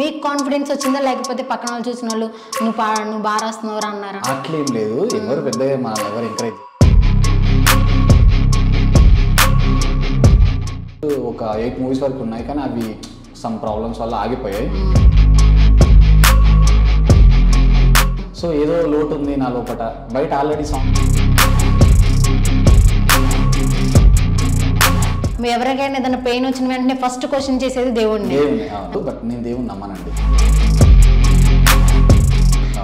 మీకు కాన్ఫిడెన్స్ వచ్చిందా లేకపోతే పక్కన వాళ్ళు చూసిన వాళ్ళు నువ్వు బాగా రాస్తున్నావు అన్నారా? అట్లేం లేదు, ఎవరు పెద్దగా మన ఎవరు ఎంకరేజ్. ఒక 8 మూవీస్ వరకు ఉన్నాయి కానీ అవి సమ్ ప్రాబ్లమ్స్ వల్ల ఆగిపోయాయి. సో ఏదో లోటు ఉంది నా లోపల. బయట ఆల్రెడీ సాంగ్ ఎవరికైనా ఏదైనా పెయిన్ వచ్చిన వెంటనే ఫస్ట్ క్వశ్చన్ చేసేది దేవుడిని. బట్ నేను దేవుడిని నమ్మనండి.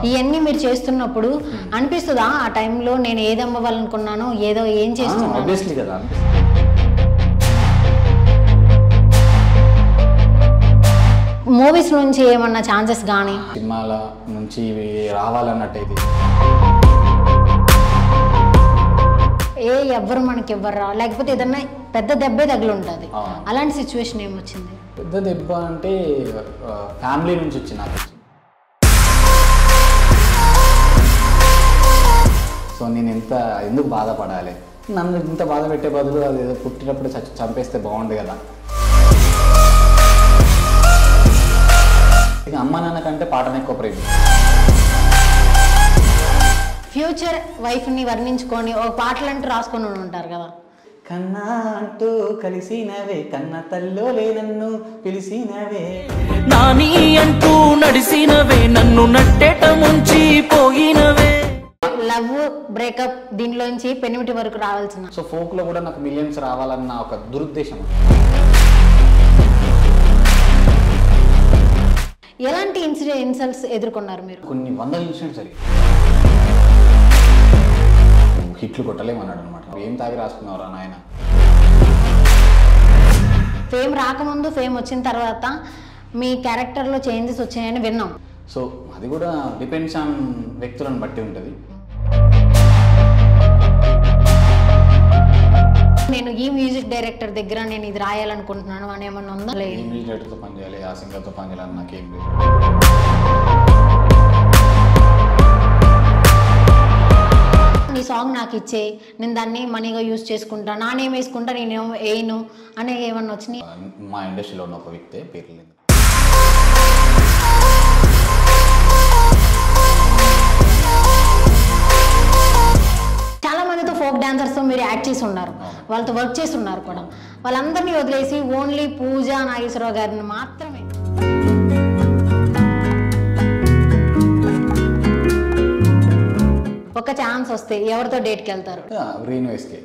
ఇవన్నీ మీరు చేస్తున్నప్పుడు అనిపిస్తుందా ఆ టైంలో నేను ఏది అమ్మవాలనుకున్నానో ఏదో ఏం చేస్తున్నాను? ఆబ్వియస్లీ కదా. మూవీస్ నుంచి ఏమన్నా ఛాన్సెస్ కానీ సినిమాల నుంచి ఇవి రావాలన్నట్టయితే ఎవ్వరు మనకి ఇవ్వరా లేకపోతే ఏదన్నా పెద్ద దెబ్బే తగిలి ఉంటుంది, అలాంటి సిచ్యువేషన్ ఏమొచ్చింది? పెద్ద దెబ్బ అంటే ఫ్యామిలీ నుంచి వచ్చి నాకు వచ్చింది. సో నేను ఎందుకు బాధపడాలి, నన్ను ఇంత బాధ పెట్టే బదులు అది ఏదో పుట్టినప్పుడు చంపేస్తే బాగుండు కదా. అమ్మ నాన్న కంటే పాటను ఎక్కువ ప్రేమ. ఫ్యూచర్ వైఫ్ని వర్ణించుకొని ఒక పాటలంటూ రాసుకొని ఉంటారు కదా. కన్నా అంటూ కలిసినవే కన్న తల్లోలే నన్ను పిలిసినవే, నాని అంటూ నడిసినవే నన్ను నట్టేట ముంచి పోయినవే. లవ్ బ్రేకప్ దీనిలోంచి పెనిమిటి వరకు రావాల్సిన. సో ఫోక్ లో కూడా నాకు మిలియన్స్ రావాలన్న ఒక దురుద్దేశం. ఎలాంటి ఇన్సల్ట్స్ ఎదుర్కొన్నారు మీరు? కొన్ని వందల ఇన్సిడెంట్స్ జరిగాయి. హిట్లు కొట్టలేమన్నాడు అనమాట. ఏం తాగి రాసుకున్నావురా నాయన. ఫేమ్ రాకముందు ఫేమ్ వచ్చిన తర్వాత మీ క్యారెక్టర్లో చేంజెస్ వచ్చాయని విన్నాం. సో అది కూడా డిపెండ్స్ ఆన్ వ్యక్తులను బట్టి ఉంటుంది. నేను ఈ మ్యూజిక్ డైరెక్టర్ దగ్గర నేను ఇది రాయాలనుకుంటున్నాను అని ఏమన్నా ఉందా? ఈ మ్యూజిక్ డైరెక్టర్తో పనిచేయాలి, ఆ సింగర్తో పనిచేయాలని నాకేం లేదు. నీ సాంగ్ నాకు ఇచ్చే నేను దాన్ని మనీగా యూజ్ చేసుకుంటా, నా నేమ్ వేసుకుంటా, నేనేమో వేయను అనే ఏమన్నా వచ్చినాయి? మా ఇండస్ట్రీలో ఉన్న ఒక వ్యక్తే పేరు లేదు. చాలా మందితో ఫోక్ డాన్సర్స్తో మీరు యాక్ట్ చేసి ఉన్నారు, వాళ్ళతో వర్క్ చేసి ఉన్నారు కూడా. వాళ్ళందరినీ వదిలేసి ఓన్లీ పూజ నాగేశ్వరరావు గారిని మాత్రమే ఒక ఛాన్స్ వస్తే ఎవరితో డేట్కి వెళ్తారు? రీన్వేస్కి.